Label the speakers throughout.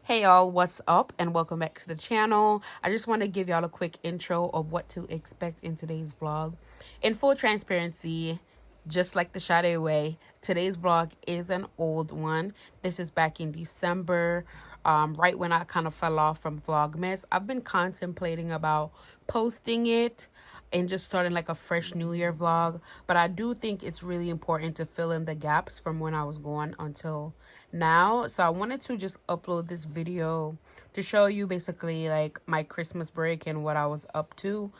Speaker 1: Hey y'all, what's up and welcome back to the channel. I just want to give y'all a quick intro of what to expect in today's vlog. In full transparency, just like the Sade way, today's vlog is an old one. This is back in December, right when I kind of fell off from Vlogmas. I've been contemplating about posting it and just starting like a fresh new year vlog, but I do think it's really important to fill in the gaps from when I was gone until now. So I wanted to just upload this video to show you basically like my Christmas break and what I was up to.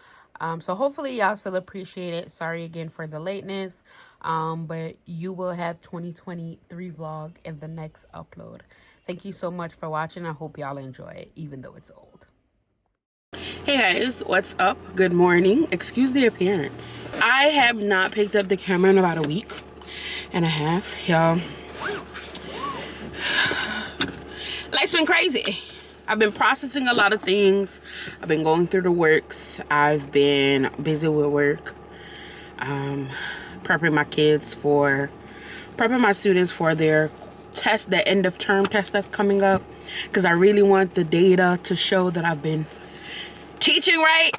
Speaker 1: So hopefully y'all still appreciate it. Sorry again for the lateness, but you will have 2023 vlog in the next upload. Thank you so much for watching. I hope y'all enjoy it even though it's old. Hey guys, what's up? Good morning. Excuse the appearance. I have not picked up the camera in about a week and a half, y'all. Life's been crazy. I've been processing a lot of things. I've been going through the works. I've been busy with work, prepping my students for their test, the end of term test that's coming up, because I really want the data to show that I've been teaching right.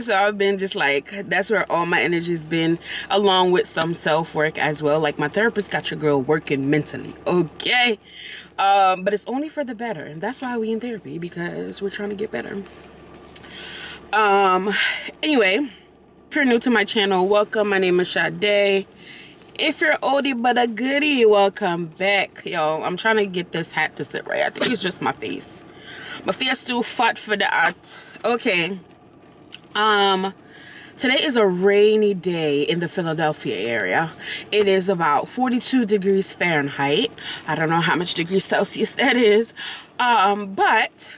Speaker 1: So I've been just like, that's where all my energy's been, along with some self-work as well. Like, my therapist got your girl working mentally, okay? But it's only for the better, and that's why we in therapy, because we're trying to get better. Anyway, if you're new to my channel, welcome. My name is Sade. If you're oldie but a goodie, welcome back, y'all. I'm trying to get this hat to sit right. I think it's just my face. My face too fat for that. Okay. Today is a rainy day in the Philadelphia area. It is about 42 degrees Fahrenheit. I don't know how much degrees Celsius that is. But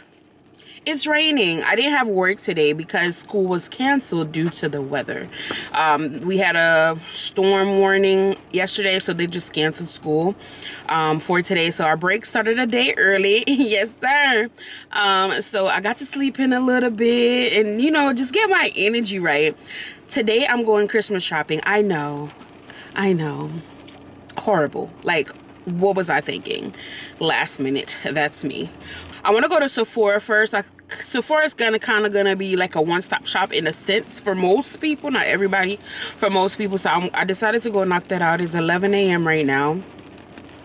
Speaker 1: it's raining. I didn't have work today because school was canceled due to the weather. We had a storm warning yesterday, so they just canceled school for today. So our break started a day early. Yes, sir. So I got to sleep in a little bit and, you know, just get my energy right. Today I'm going Christmas shopping. I know. Horrible. Like, what was I thinking? Last minute. That's me. I want to go to Sephora first. Sephora's gonna be like a one-stop shop in a sense for most people, not everybody, for most people. So I decided to go knock that out. It's 11 a.m. right now,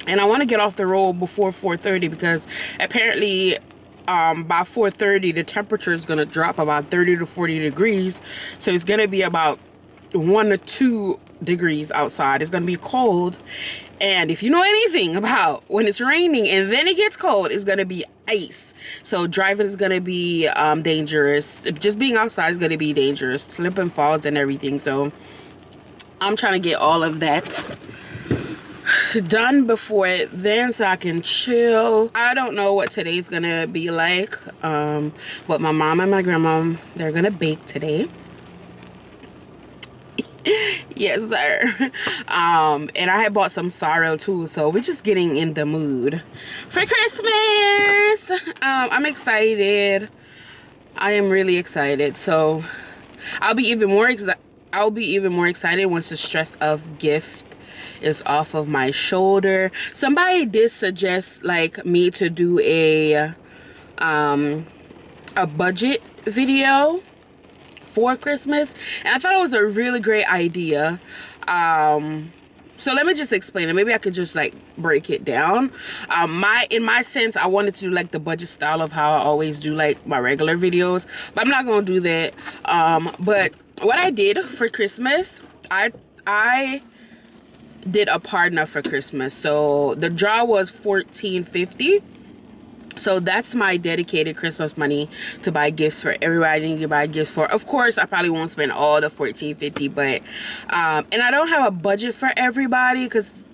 Speaker 1: and I want to get off the road before 4:30 because apparently by 4:30 the temperature is gonna drop about 30 to 40 degrees. So it's gonna be about 1 to 2 degrees outside. It's gonna be cold, and if you know anything about when it's raining and then it gets cold, it's gonna be ice. So driving is gonna be dangerous. Just being outside is gonna be dangerous. Slip and falls and everything. So I'm trying to get all of that done before then so I can chill. I don't know what today's gonna be like, but my mom and my grandma, they're gonna bake today. Yes, sir. And I had bought some sorrel too, so we're just getting in the mood for Christmas. I'm excited. I am really excited. So I'll be even more excited once the stress of gift is off of my shoulder. Somebody did suggest like me to do a budget video for Christmas, and I thought it was a really great idea. So let me just explain it. Maybe I could just like break it down. In my sense, I wanted to do like the budget style of how I always do like my regular videos, but I'm not gonna do that. But what I did for Christmas, I did a partner for Christmas. So the draw was $14.50. So that's my dedicated Christmas money to buy gifts for everybody I need to buy gifts for. Of course, I probably won't spend all the $14.50, but and I don't have a budget for everybody because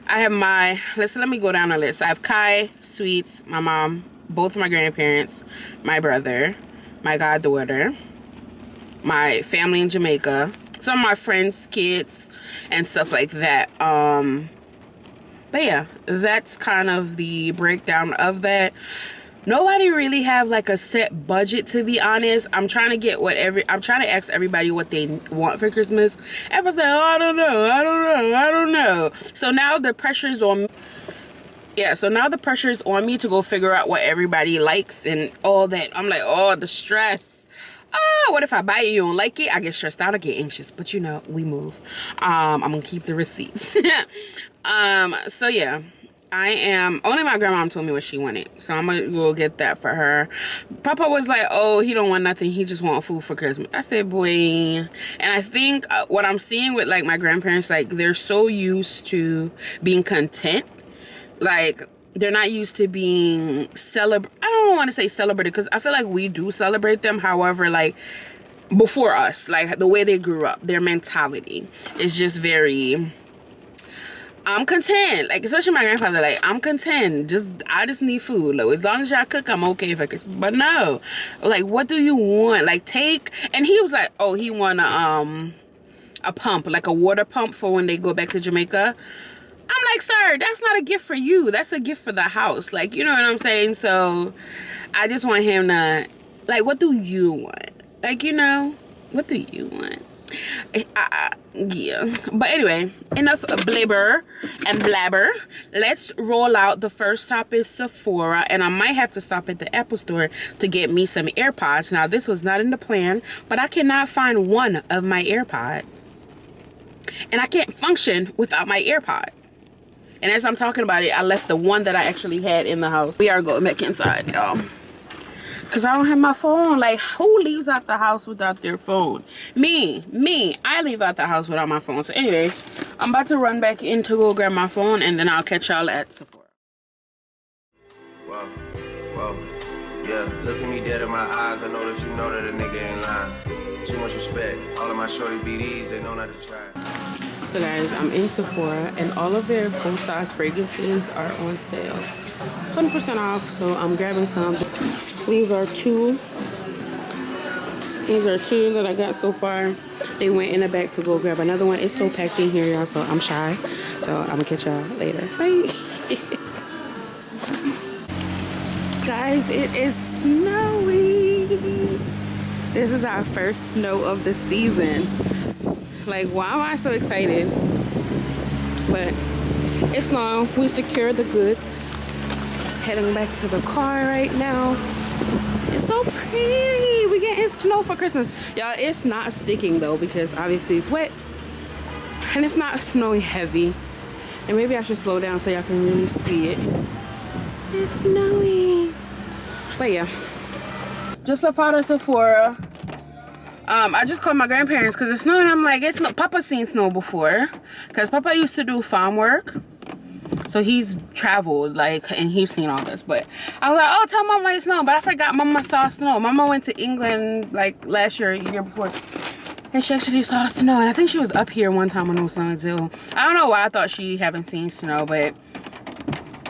Speaker 1: I have my let me go down the list. I have Kai, Sweets, my mom, both of my grandparents, my brother, my goddaughter, my family in Jamaica, some of my friends' kids, and stuff like that. But yeah, that's kind of the breakdown of that. Nobody really have like a set budget, to be honest. I'm trying to ask everybody what they want for Christmas. Everyone's like, oh, I don't know. So now the pressure is on me. yeah, so now the pressure is on me to go figure out what everybody likes and all that. I'm like, oh, the stress. Oh, what if I buy it, you don't like it? I get stressed out, I get anxious, but you know, we move. I'm gonna keep the receipts. So yeah, I am, only my grandma told me what she wanted, so I'm gonna go get that for her. Papa was like, oh, he don't want nothing, he just want food for Christmas. I said, boy. And I think what I'm seeing with like my grandparents, like they're so used to being content, like they're not used to being I don't want to say celebrated, because I feel like we do celebrate them. However, like before us, like the way they grew up, their mentality is just very, I'm content. Like especially my grandfather, like I'm content, I just need food. Like as long as y'all cook, I'm okay if I cook. But no, like what do you want? Like take, and he was like, oh, he want a pump, like a water pump for when they go back to Jamaica. I'm like, sir, that's not a gift for you. That's a gift for the house. Like, you know what I'm saying? So I just want him to, like, what do you want? Like, you know, what do you want? Yeah. But anyway, enough blabber and blabber. Let's roll out. The first stop is Sephora. And I might have to stop at the Apple store to get me some AirPods. Now, this was not in the plan, but I cannot find one of my AirPod. And I can't function without my AirPod. And as I'm talking about it, I left the one that I actually had in the house. We are going back inside, y'all. Because I don't have my phone. Like, who leaves out the house without their phone? Me. I leave out the house without my phone. So anyway, I'm about to run back in to go grab my phone. And then I'll catch y'all at Sephora.
Speaker 2: Whoa. Yeah, look at me dead in my eyes. I know that you know that a nigga ain't lying. Too much respect. All of my shorty BDs, they know not to try.
Speaker 1: So guys, I'm in Sephora and all of their full-size fragrances are on sale. 20% off, so I'm grabbing some. These are two that I got so far. They went in the back to go grab another one. It's so packed in here, y'all, so I'm shy. So I'm gonna catch y'all later. Bye. Guys, it is snowy. This is our first snow of the season. Like, why am I so excited? But it's snowing. We secured the goods. Heading back to the car right now. It's so pretty. We getting snow for Christmas. Y'all, it's not sticking though, because obviously it's wet. And it's not snowing heavy. And maybe I should slow down so y'all can really see it. It's snowy. But yeah. Just left out of Sephora. I just called my grandparents because it's snowing. I'm like, it's no. Papa's seen snow before, because Papa used to do farm work, so he's traveled like, and he's seen all this. But I was like, oh, tell Mama it's snow. But I forgot Mama saw snow. Mama went to England like last year, year before, and she actually saw snow. And I think she was up here one time when it was snowing too. I don't know why I thought she haven't seen snow, but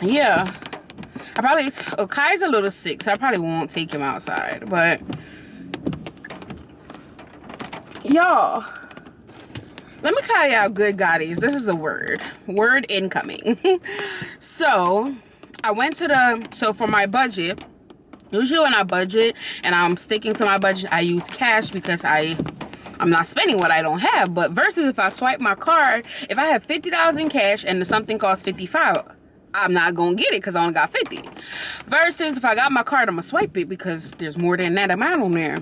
Speaker 1: yeah. I probably, Kai's a little sick, so I probably won't take him outside, but y'all, let me tell y'all good God is. This is a word incoming. So I went to so for my budget, usually when I budget and I'm sticking to my budget, I use cash because I'm not spending what I don't have. But versus if I swipe my card, if I have $50 in cash and something costs $55, I'm not gonna get it because I only got 50. Versus if I got my card, I'm gonna swipe it because there's more than that amount on there.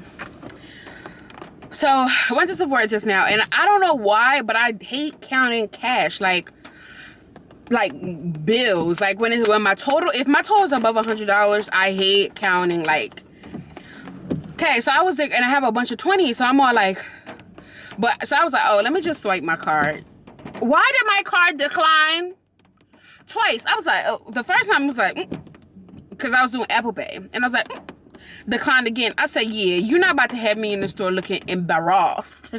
Speaker 1: So I went to Sephora just now, and I don't know why, but I hate counting cash, like bills. Like when my total, if my total is above $100, I hate counting. Like, okay, so I was there and I have a bunch of 20s, so I'm all like, so I was like, oh, let me just swipe my card. Why did my card decline? Twice. I was like, oh, the first time I was like, because I was doing Apple Pay, and I was like, declined again. I said, yeah, you're not about to have me in the store looking embarrassed.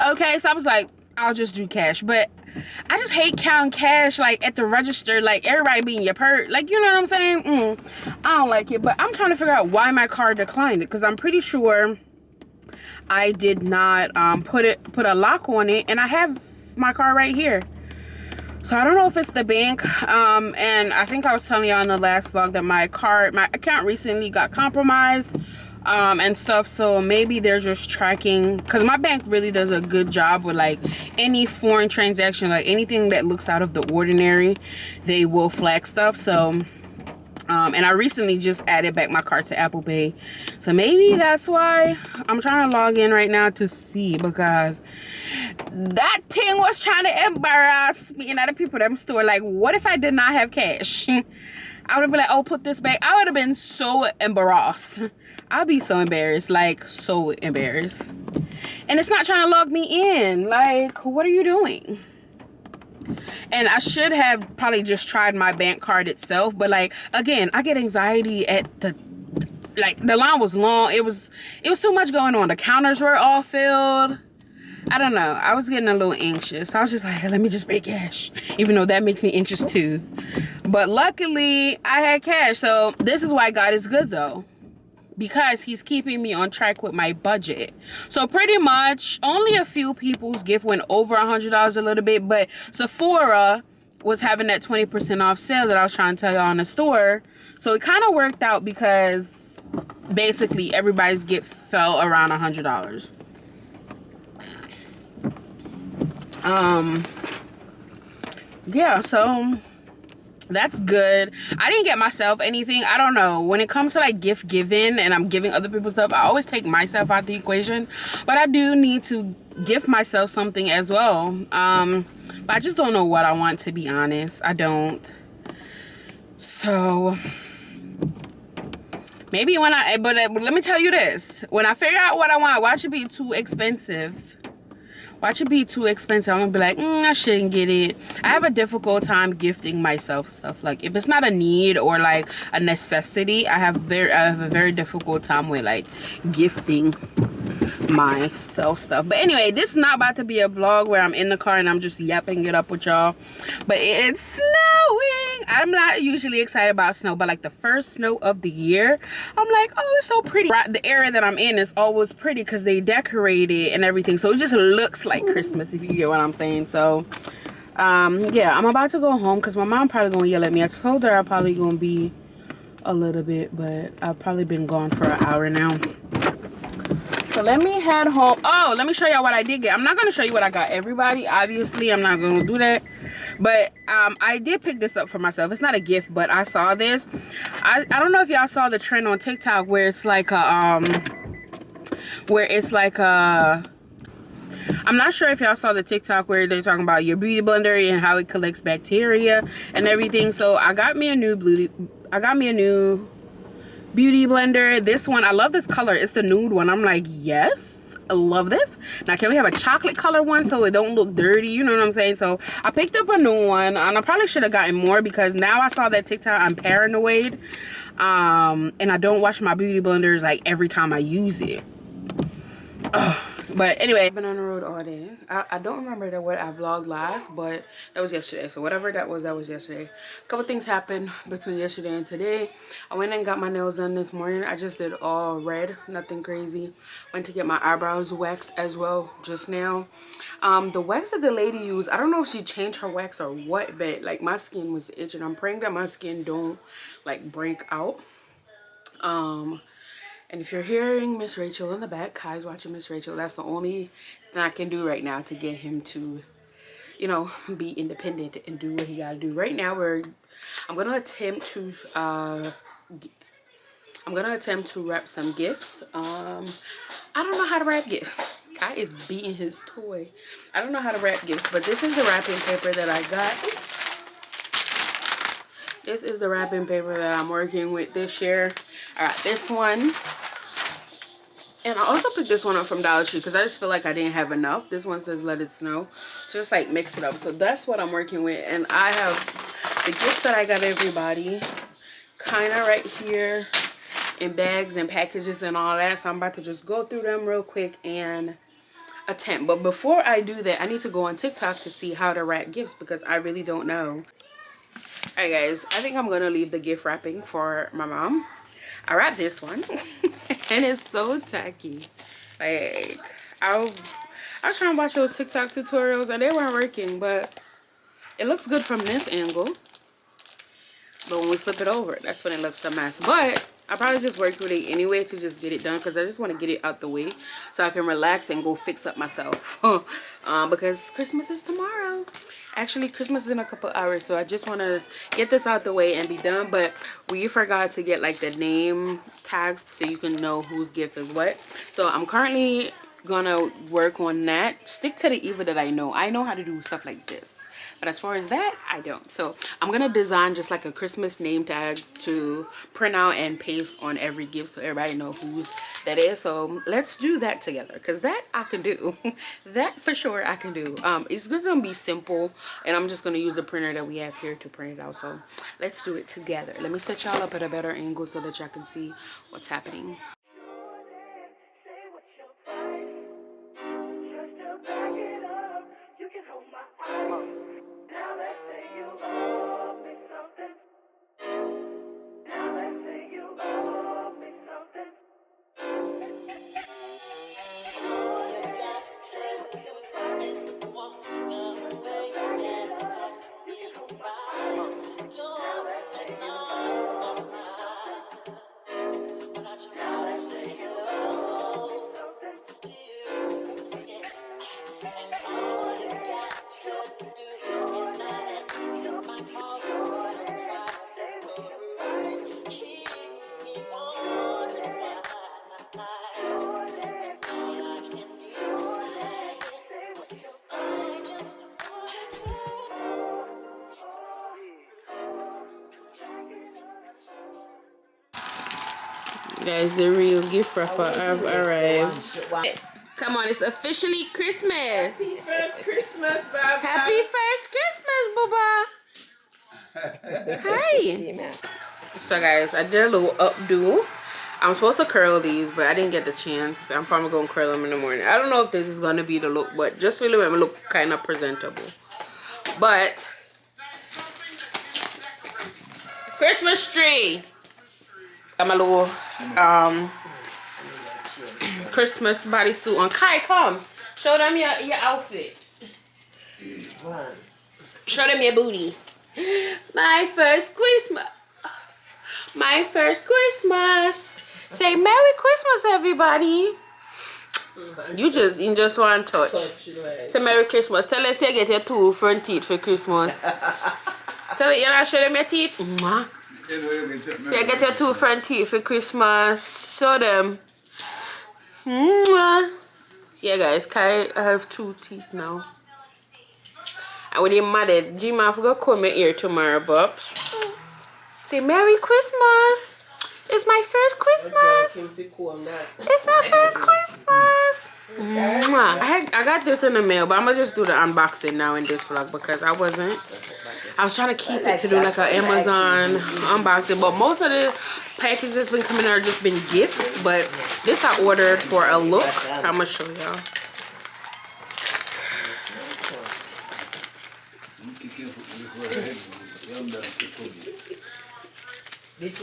Speaker 1: Okay, so I was like, I'll just do cash. But I just hate counting cash, like at the register, like everybody being your purse, like, you know what I'm saying? I don't like it. But I'm trying to figure out why my card declined it, because I'm pretty sure I did not put a lock on it, and I have my card right here. So I don't know if it's the bank, and I think I was telling y'all in the last vlog that my account recently got compromised. and stuff. So maybe they're just tracking, because my bank really does a good job with like any foreign transaction, like anything that looks out of the ordinary, they will flag stuff. So and I recently just added back my card to Apple Pay, so maybe that's why. I'm trying to log in right now to see, because that thing was trying to embarrass me and other people at the store. Like, what if I did not have cash? I would have been like, oh, put this back. I would have been so embarrassed. I'd be so embarrassed, like so embarrassed. And it's not trying to log me in. Like, what are you doing? And I should have probably just tried my bank card itself, but like, again, I get anxiety at the, like, the line was long. It was too much going on. The counters were all filled. I don't know. I was getting a little anxious. I was just like, let me just pay cash, even though that makes me anxious too. But luckily I had cash. So this is why God is good though, because he's keeping me on track with my budget. So pretty much only a few people's gift went over $100 a little bit, but Sephora was having that 20% off sale that I was trying to tell y'all in the store. So it kind of worked out, because basically everybody's gift fell around $100. Yeah, so that's good. I didn't get myself anything. I don't know, when it comes to like gift giving and I'm giving other people stuff, I always take myself out the equation, but I do need to gift myself something as well. But I just don't know what I want, to be honest. I don't. So maybe when but let me tell you this, when I figure out what I want, watch it be too expensive. Watch it be too expensive, I'm gonna be like, I shouldn't get it. I have a difficult time gifting myself stuff. Like, if it's not a need or like a necessity, I have a very difficult time with like gifting myself stuff. But anyway, this is not about to be a vlog where I'm in the car and I'm just yapping it up with y'all. But it's snowing. I'm not usually excited about snow, but like the first snow of the year, I'm like, oh, it's so pretty. The area that I'm in is always pretty because they decorate it and everything, so it just looks like Christmas, if you get what I'm saying. So yeah, I'm about to go home because my mom probably gonna yell at me. I told her I'm probably gonna be a little bit, but I've probably been gone for an hour now. So let me head home. Oh, let me show y'all what I did get. I'm not going to show you what I got everybody. Obviously, I'm not going to do that. But I did pick this up for myself. It's not a gift, but I saw this. I don't know if y'all saw the trend on TikTok where it's like a, I'm not sure if y'all saw the TikTok where they're talking about your beauty blender and how it collects bacteria and everything. So I got me a new beauty blender. This one, I love this color. It's the nude one. I'm like, yes, I love this. Now, can we have a chocolate color one so it don't look dirty? You know what I'm saying? So I picked up a new one, and I probably should have gotten more because now I saw that TikTok, I'm paranoid. And I don't wash my beauty blenders like every time I use it. Ugh. But anyway, I've been on the road all day. I don't remember what I vlogged last, but that was yesterday. So whatever that was yesterday. A couple things happened between yesterday and today. I went and got my nails done this morning. I just did all red, nothing crazy. Went to get my eyebrows waxed as well just now. The wax that the lady used, I don't know if she changed her wax or what, but like my skin was itching. I'm praying that my skin don't like break out. And if you're hearing Miss Rachel in the back, Kai's watching Miss Rachel. That's the only thing I can do right now to get him to, you know, be independent and do what he gotta do. Right now, I'm gonna attempt to wrap some gifts. I don't know how to wrap gifts. Kai is beating his toy. I don't know how to wrap gifts, but this is the wrapping paper that I got. This is the wrapping paper that I'm working with this year. I got this one. And I also picked this one up from Dollar Tree because I just feel like I didn't have enough. This one says let it snow. Just like mix it up. So that's what I'm working with. And I have the gifts that I got everybody kind of right here in bags and packages and all that. So I'm about to just go through them real quick and attempt. But before I do that, I need to go on TikTok to see how to wrap gifts because I really don't know. Alright guys, I think I'm going to leave the gift wrapping for my mom. I wrapped this one and it's so tacky. Like, I was trying to watch those TikTok tutorials and they weren't working, but it looks good from this angle. But when we flip it over, that's when it looks a mess. But I probably just work with it anyway to just get it done because I just want to get it out the way so I can relax and go fix up myself. Because Christmas is tomorrow. Actually, Christmas is in a couple hours, so I just want to get this out the way and be done. But we forgot to get like the name tags so you can know whose gift is what. So I'm currently gonna work on that. Stick to the evil that I know. I know how to do stuff like this. But as far as that, I don't. So I'm gonna design just like a Christmas name tag to print out and paste on every gift so everybody know whose that is. So let's do that together because that I can do. That for sure I can do. It's just gonna be simple and I'm just gonna use the printer that we have here to print it out. So let's do it together. Let me set y'all up at a better angle so that y'all can see what's happening. Guys, the real gift wrapper have arrived. Come on, it's officially Christmas.
Speaker 3: Happy first Christmas, Baba.
Speaker 1: Happy first Christmas, Baba. Hi. So guys, I did a little updo. I'm supposed to curl these, but I didn't get the chance. I'm probably gonna curl them in the morning. I don't know if this is gonna be the look, but just really make me look kind of presentable. But Christmas tree. Got my little Christmas bodysuit on. Kai, come. Show them your outfit. Show them your booty. My first Christmas. My first Christmas. Say Merry Christmas, everybody. You just want to touch. Say Merry Christmas. Tell us you get your 2 front teeth for Christmas. Tell it you not show them your teeth. Mwah. So you get your 2 front teeth for Christmas. Show them. Mwah. Yeah, guys, Kai have 2 teeth now. And when you're mad at Jim, I forgot to comb your ear tomorrow, Bubs. Say Merry Christmas. It's my first Christmas. It's my first Christmas. Mwah. I got this in the mail, but I'm gonna just do the unboxing now in this vlog because I was trying to keep it to do like an Amazon unboxing, but most of the packages that's been coming are just been gifts. But this I ordered for a look. I'm gonna show y'all.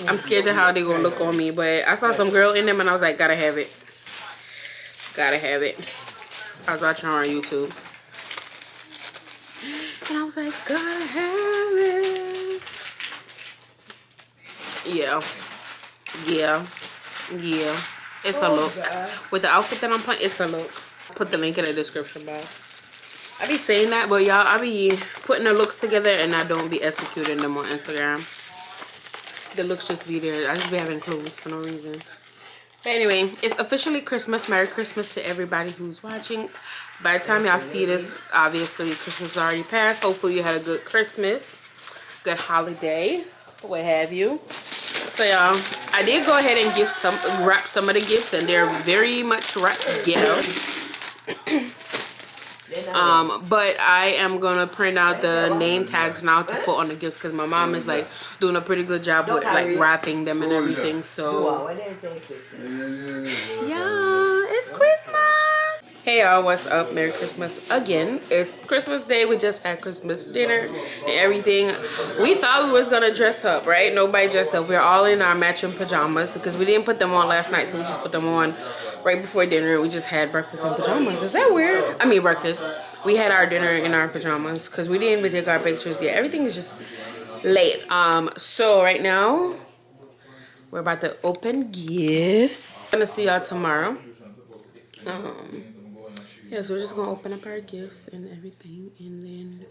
Speaker 1: I'm scared of how they gonna look on me, but I saw some girl in them and I was like, gotta have it. Gotta have it. I was watching her on YouTube. And I was like, gotta have it. Yeah. Yeah. Yeah. It's a look. With the outfit that I'm putting, it's a look. Put the link in the description box. I be saying that, but y'all, I be putting the looks together and I don't be executing them on Instagram. The looks just be there. I just be having clothes for no reason. But anyway, it's officially Christmas. Merry Christmas to everybody who's watching. By the time y'all see this, obviously Christmas already passed. Hopefully you had a good Christmas, good holiday, what have you. So y'all, I did go ahead and wrap some of the gifts, and they're very much wrapped ghetto. But I am gonna print out the name tags now to put on the gifts because my mom is like doing a pretty good job with like wrapping them and everything. So yeah, it's Christmas. Hey y'all, what's up? Merry Christmas again. It's Christmas Day. We just had Christmas dinner and everything. We thought we was gonna dress up, right? Nobody dressed up. We're all in our matching pajamas because we didn't put them on last night, so we just put them on right before dinner. We just had breakfast in pajamas. Is that weird? I mean breakfast. We had our dinner in our pajamas because we didn't even take our pictures yet. Everything is just late. So right now We're about to open gifts. I'm gonna see y'all tomorrow. Yeah, so we're just gonna open up our gifts and everything, and then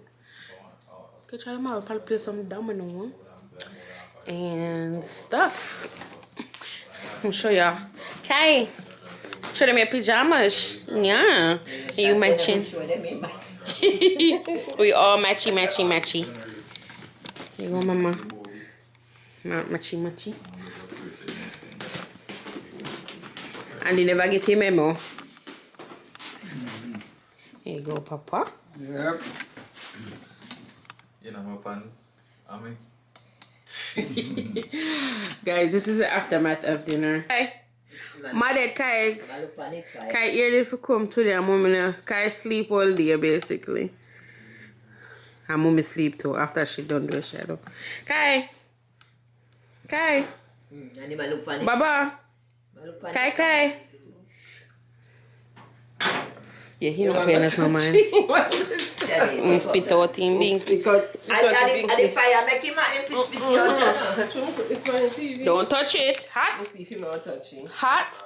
Speaker 1: go try them out. We'll probably play some domino and stuffs. I'll show y'all. Okay, show them your pajamas. Yeah, and you matching. We all matchy. Here you go, mama. Matchy. And they never get a memo. Here you go, Papa.
Speaker 4: Yep.
Speaker 5: You know my pants. I mean.
Speaker 1: Guys, this is the aftermath of dinner. Hi. My dad Kai here if you come today and mommy Kai sleep all day basically. And mommy sleep too after she done do a shadow. Kai. Baba. Kai. Yeah, he not paying us no mind. Spit out him being.
Speaker 3: And the fire make him spit out.
Speaker 1: Don't touch it. Hot.
Speaker 3: Let's see if you not touching.
Speaker 1: Hot.